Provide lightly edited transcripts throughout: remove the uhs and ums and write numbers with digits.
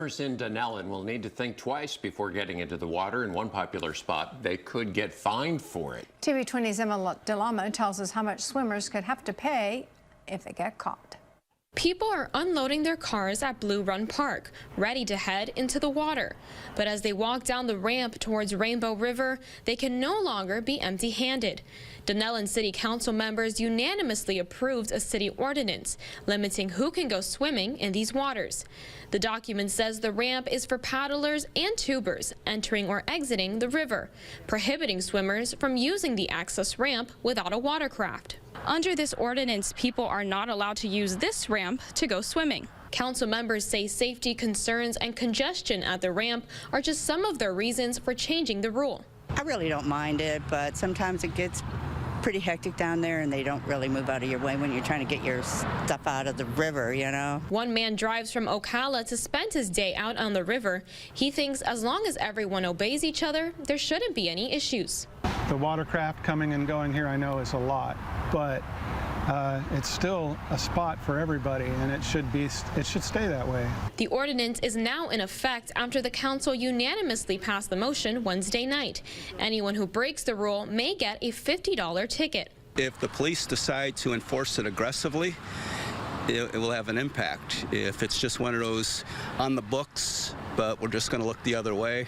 In Dunnellon will need to think twice before getting into the water. In one popular spot, they could get fined for it. TV 20's Emma Delamo tells us how much swimmers could have to pay if they get caught. People are unloading their cars at Blue Run Park, ready to head into the water. But as they walk down the ramp towards Rainbow River, they can no longer be empty-handed. Dunnellon City Council members unanimously approved a city ordinance limiting who can go swimming in these waters. The document says the ramp is for paddlers and tubers entering or exiting the river, prohibiting swimmers from using the access ramp without a watercraft. Under this ordinance, people are not allowed to use this ramp to go swimming. Council members say safety concerns and congestion at the ramp are just some of their reasons for changing the rule. I really don't mind it, but sometimes it gets pretty hectic down there and they don't really move out of your way when you're trying to get your stuff out of the river, you know. One man drives from Ocala to spend his day out on the river. He thinks as long as everyone obeys each other, there shouldn't be any issues. The watercraft coming and going here, I know, is a lot, but it's still a spot for everybody, and it should stay that way. The ordinance is now in effect after the council unanimously passed the motion Wednesday night. Anyone who breaks the rule may get a $50 ticket. If the police decide to enforce it aggressively, it will have an impact. If it's just one of those on the books, but we're just going to look the other way,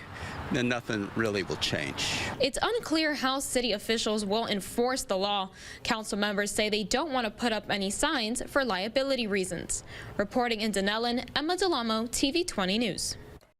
then nothing really will change. It's unclear how city officials will enforce the law. Council members say they don't want to put up any signs for liability reasons. Reporting in Dunnellon, Emma Delamo, TV 20 News.